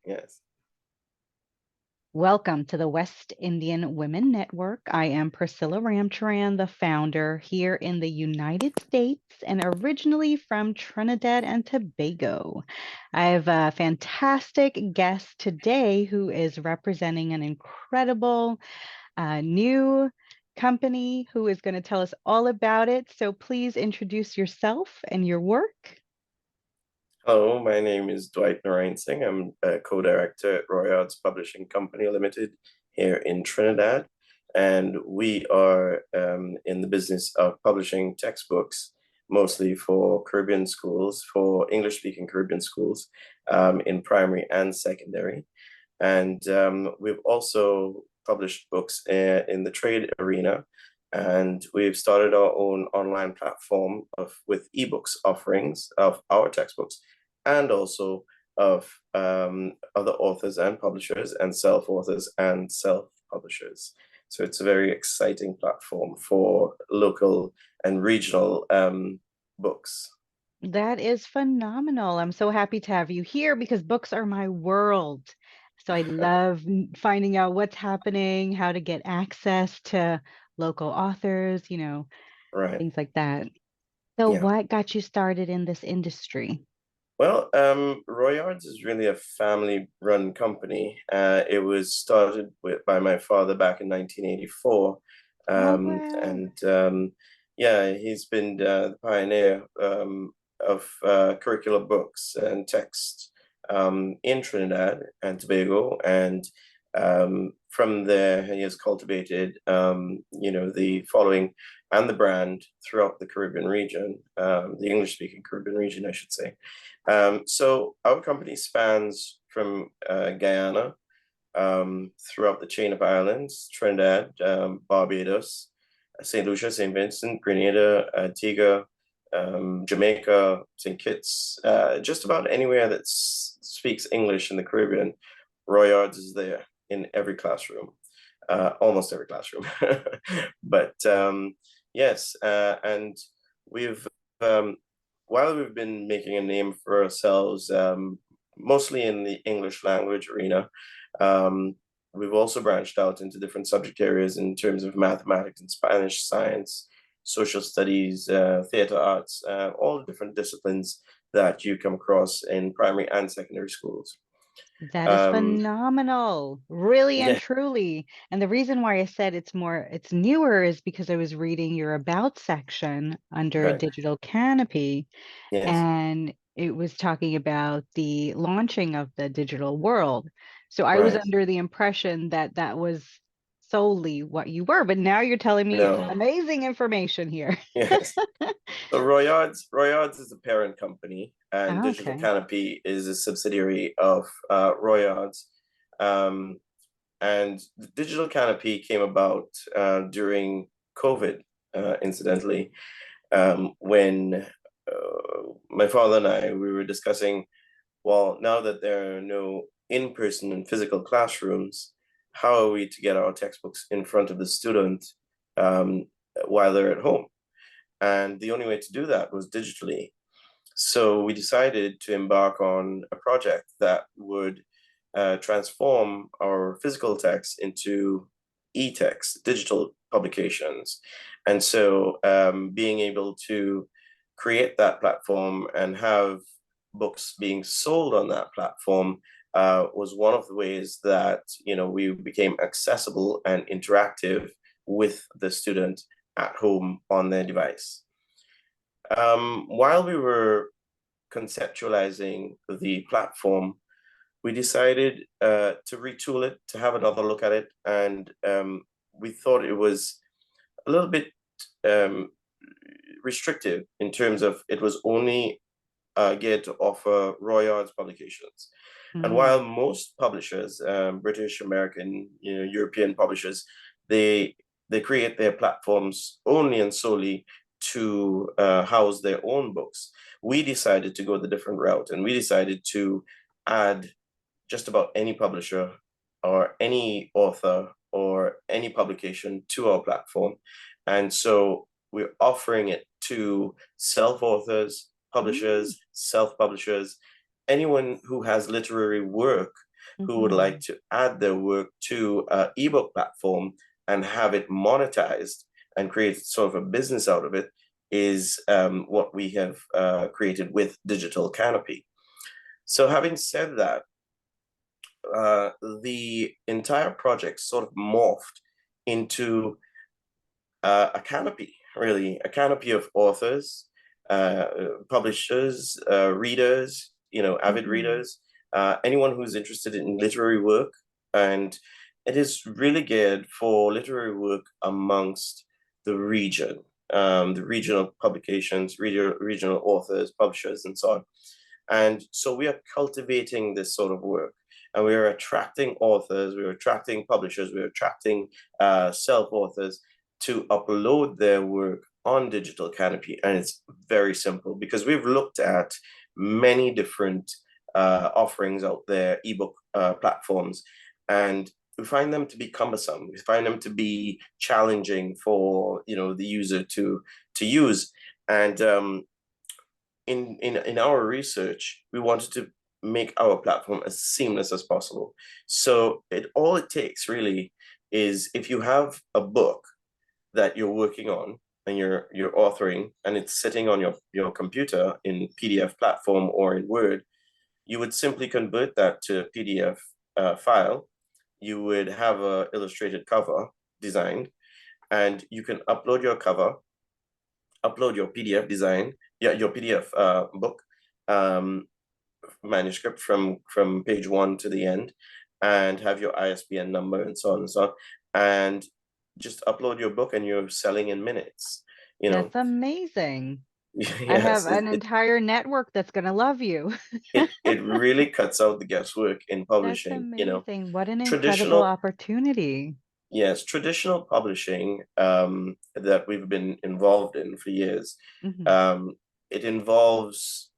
Yes. Welcome to the West Indian Women Network. I am Priscilla Ramcharan, the founder here in the United States and originally from Trinidad and Tobago. I have a fantastic guest today who is representing an incredible new company who is going to tell us all about it. So please introduce yourself and your work. Hello, my name is Dwight Narayan Singh. I'm a co-director at Royards Publishing Company Limited here in Trinidad, and we are in the business of publishing textbooks, mostly for Caribbean schools, for English-speaking Caribbean schools, in primary and secondary. And we've also published books in the trade arena, and we've started our own online platform with eBooks offerings of our textbooks and also of other authors and publishers and self-authors and self-publishers. So it's a very exciting platform for local and regional books. That is phenomenal. I'm so happy to have you here because books are my world. So I love finding out what's happening, how to get access to local authors, Right. things like that. So Yeah. what got you started in this industry? Well, Royards is really a family-run company. It was started by my father back in 1984. Oh, wow. And yeah, he's been the pioneer of curricular books and text in Trinidad and Tobago. And from there, he has cultivated, the following and the brand throughout the Caribbean region, the English-speaking Caribbean region, I should say. So our company spans from Guyana throughout the chain of islands, Trinidad, Barbados, St. Lucia, St. Vincent, Grenada, Antigua, Jamaica, St. Kitts, just about anywhere that speaks English in the Caribbean. Royards is there in every classroom, almost every classroom. But yes, and we've um, while we've been making a name for ourselves, mostly in the English language arena, um, we've also branched out into different subject areas in terms of mathematics and Spanish, science, social studies, theater arts, all the different disciplines that you come across in primary and secondary schools. That is Um, phenomenal, really and yeah, truly. And the reason why I said it's newer is because I was reading your about section under right. Digital Canopy, Yes. and it was talking about the launching of the digital world. So I was Right. under the impression that that was solely what you were, but now you're telling me No. amazing information here. Yes. So Royards is a parent company, and Digital Okay. Canopy is a subsidiary of Royards. Um, and the Digital Canopy came about during COVID, incidentally, when my father and I we were discussing, well, now that there are no in-person and physical classrooms, how are we to get our textbooks in front of the student um, while they're at home? And the only way to do that was digitally. So we decided to embark on a project that would transform our physical text into e-text, digital publications. And so being able to create that platform and have books being sold on that platform was one of the ways that we became accessible and interactive with the student at home on their device. While we were conceptualizing the platform, we decided to retool it, to have another look at it, and we thought it was a little bit um, restrictive in terms of it was only geared to offer Royards publications. And Mm. while most publishers, British, American, European publishers, they they create their platforms only and solely to house their own books. We decided to go the different route, and we decided to add just about any publisher or any author or any publication to our platform. And so we're offering it to self-authors, Mm. publishers, self-publishers, anyone who has literary work who would like Mhm. to add their work to an ebook platform and have it monetized and create sort of a business out of it is what we have created with Digital Canopi. So having said that, the entire project sort of morphed into a canopy, really, a canopy of authors, uh, publishers, readers, avid Mhm. readers, anyone who's interested in literary work. And it is really geared for literary work amongst the region, the regional publications, regional authors, publishers, and so on. And so we are cultivating this sort of work. And we are attracting authors, we're attracting publishers, we're attracting self-authors to upload their work on Digital Canopi. And it's very simple because we've looked at many different offerings out there, ebook platforms, and we find them to be cumbersome. We find them to be challenging for the user to use. And in our research, we wanted to make our platform as seamless as possible. So all it takes really is if you have a book that you're working on and you're authoring and it's sitting on your computer in PDF platform or in Word, you would simply convert that to PDF file. You would have a illustrated cover designed, and you can upload your cover, upload your PDF design, yeah, your PDF book um, manuscript from page one to the end, and have your ISBN number and so on and so on, and just upload your book, and you're selling in minutes. You know, That's amazing. I have yes, an entire network that's gonna love you. it really cuts out the guesswork in That's publishing. amazing. What an incredible Traditional opportunity. Yes, traditional publishing that we've been involved in for years, Mhm. um, it involves,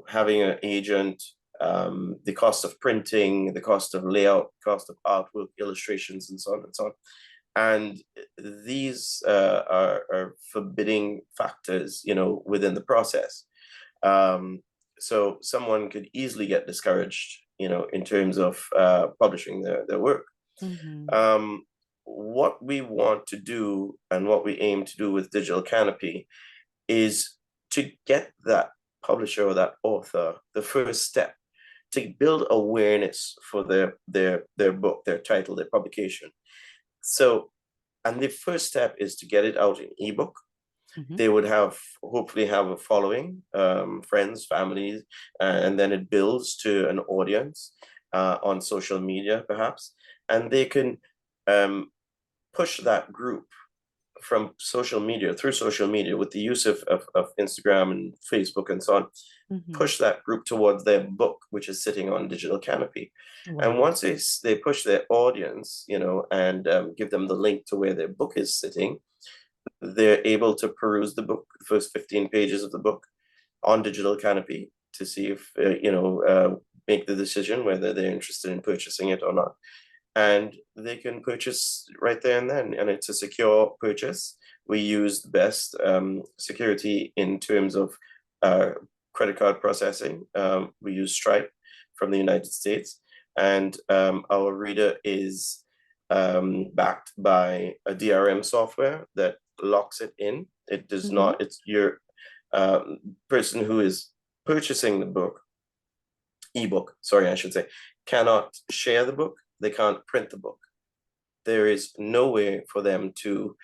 having an agent, the cost of printing, the cost of layout, cost of artwork, illustrations, and so on and so on. And these are forbidding factors, within the process. Um, so someone could easily get discouraged, in terms of publishing their work. Mhm. Um, what we want to do and what we aim to do with Digital Canopi is to get that publisher or that author the first step to build awareness for their book, their title, their publication. So, and the first step is to get it out in ebook. Mhm. They would hopefully have a following, friends, families, and then it builds to an audience on social media, perhaps, and they can um, push that group from social media through social media with the use of Instagram and Facebook and so on, Mhm. push that group towards their book, which is sitting on Digital Canopi. And Right. once they push their audience, and give them the link to where their book is sitting, they're able to peruse the book, the first 15 pages of the book on Digital Canopi to see if, make the decision whether they're interested in purchasing it or not. And they can purchase right there and then. And it's a secure purchase. We use the best security in terms of uh, credit card processing. We use Stripe from the United States. And our reader is backed by a DRM software that locks it in. It does Mhm. not, it's your person who is purchasing the book, ebook, sorry, I should say, cannot share the book. They can't print the book. There is no way for them to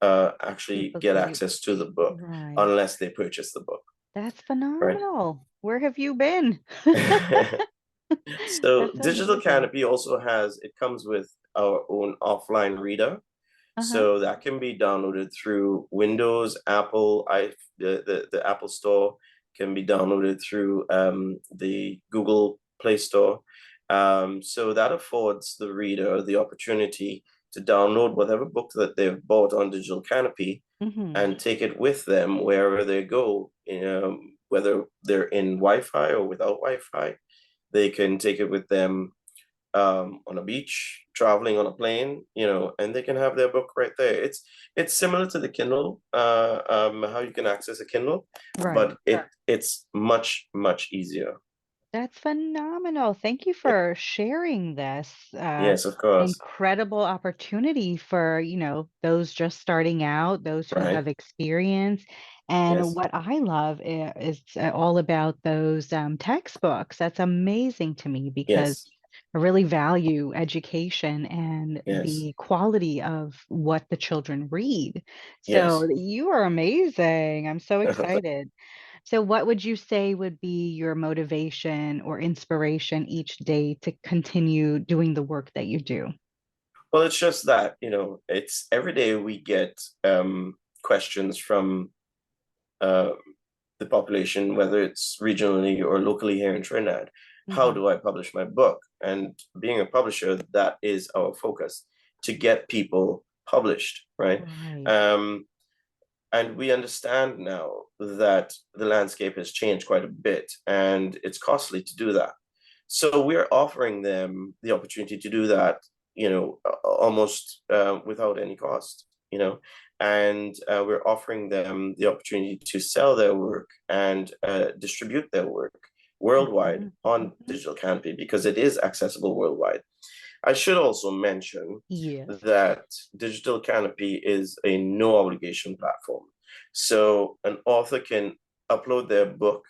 actually get Duplicate. access to the book Right. unless they purchase the book, That's right? phenomenal. Where have you been? So That's Digital amazing. Canopy also it comes with our own offline reader. Uh-huh. So that can be downloaded through Windows, Apple, the Apple Store can be downloaded through the Google Play Store. So that affords the reader the opportunity to download whatever book that they've bought on Digital Canopi Mhm. and take it with them wherever they go, whether they're in Wi-Fi or without Wi-Fi. They can take it with them on a beach, traveling on a plane, and they can have their book right there. It's similar to the Kindle, how you can access a Kindle, Right. but it's much, much easier. That's phenomenal. Thank you for sharing this Yes, of course. incredible opportunity for, those just starting out, those who Right. have experience. And Yes. what I love is all about those textbooks. That's amazing to me because Yes. I really value education and Yes. the quality of what the children read. So Yes. you are amazing. I'm so excited. So, what would you say would be your motivation or inspiration each day to continue doing the work that you do? Well, it's just that, it's every day we get questions from uh, the population, whether it's regionally or locally here in Trinidad. How Hmm. do I publish my book? And being a publisher, that is our focus, to get people published, right? Right. Um, and we understand now that the landscape has changed quite a bit and it's costly to do that. So we're offering them the opportunity to do that, almost without any cost, and we're offering them the opportunity to sell their work and distribute their work worldwide Hmm. on Hmm. Digital Canopy because it is accessible worldwide. I should also mention Yes. that Digital Canopy is a no obligation platform. So an author can upload their book,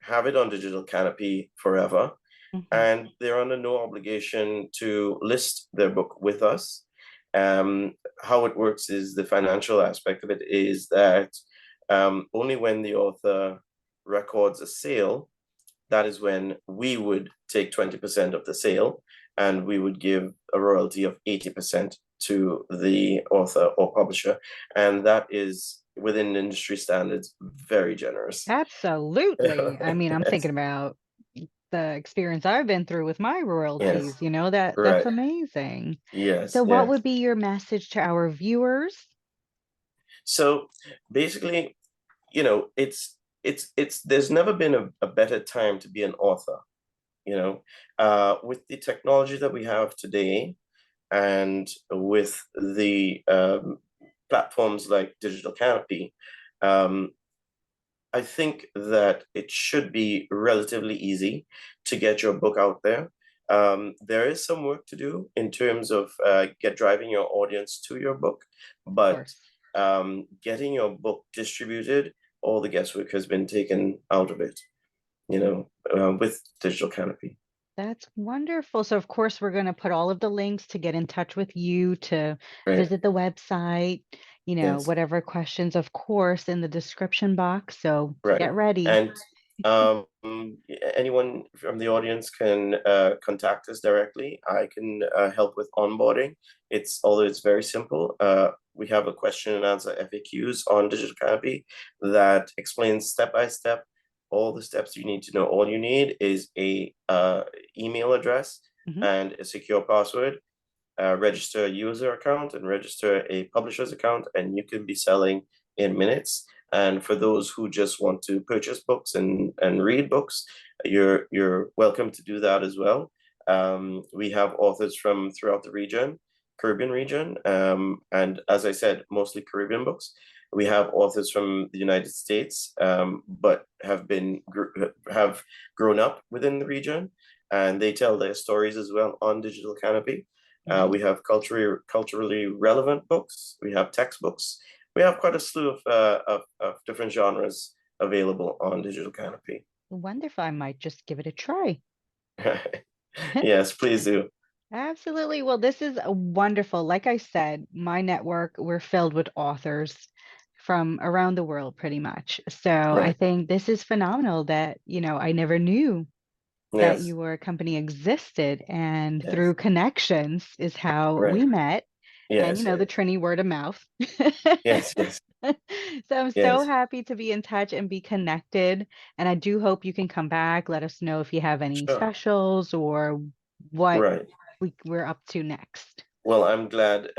have it on Digital Canopy forever, Hmm. and they're under no obligation to list their book with us. How it works is the financial aspect of it is that only when the author records a sale, that is when we would take 20% of the sale and we would give a royalty of 80% to the author or publisher. And that is within industry standards, very generous. Absolutely. I mean, I'm Yes, thinking about the experience I've been through with my yes, royalties, that's right. amazing. Yes, So, what yes. would be your message to our viewers? So basically, there's never been a better time to be an author, with the technology that we have today and with the platforms like Digital Canopy, um, I think that it should be relatively easy to get your book out there. There is some work to do in terms of get driving your audience to your book, Of but course. getting your book distributed, all the guesswork has been taken out of it, with Digital Canopy. That's wonderful. So, of course, we're going to put all of the links to get in touch with you, to Right. visit the website, Yes. whatever questions, of course, in the description box. So, Right. get ready. And um, anyone from the audience can contact us directly. I can help with onboarding. Although it's very simple. We have a question and answer FAQs on Digital Canopy that explains step by step all the steps you need to know. All you need is a email address Hmm. and a secure password. Register a user account and register a publisher's account, and you can be selling in minutes. And for those who just want to purchase books and read books, you're welcome to do that as well. We have authors from throughout the region, Caribbean region, and as I said, mostly Caribbean books. We have authors from the United States, but have grown up within the region, and they tell their stories as well on Digital Canopy. Nice. We have culturally relevant books. We have textbooks. We have quite a slew of different genres available on Digital Canopy. Wonderful. I might just give it a try. Yes, please do. Absolutely. Well, this is wonderful. Like I said, my network, we're filled with authors from around the world pretty much. So I Right. think this is phenomenal that, I never knew that Yes. your company existed, and Yes. through connections is how Right. we met, and Yes. the Yes. Trini word of mouth. Yes. Yes. So I'm so Yes. happy to be in touch and be connected, and I do hope you can come back. Let us know if you have any Sure. specials or what Right. we're up to next. Well, I'm glad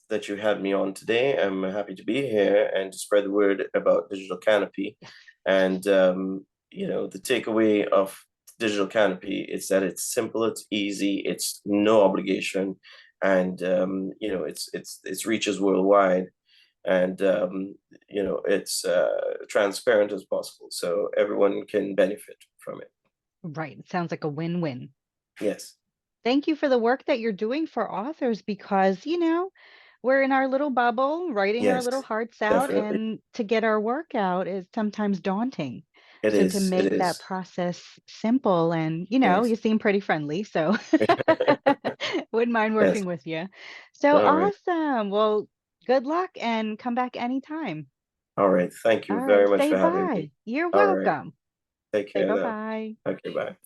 that you had me on today. I'm happy to be here and to spread the word about Digital Canopy. Yes. And the takeaway of Digital Canopy is that it's simple, it's easy, it's no obligation, and it's reaches worldwide, and it's transparent as possible, so everyone can benefit from it. Right. It sounds like a win-win. Yes, Thank you for the work that you're doing for authors because, we're in our little bubble, writing our yes, little hearts out, definitely. and to get our work out is sometimes daunting. It So to is. It make that is. process simple and, Yes. you seem pretty friendly, so wouldn't mind Yes. working with you. So All right. awesome. Well, good luck and come back anytime. All right. Thank All you right, very much say for having me. bye. You're All right. welcome. Take Say care now. bye-bye. Okay, bye.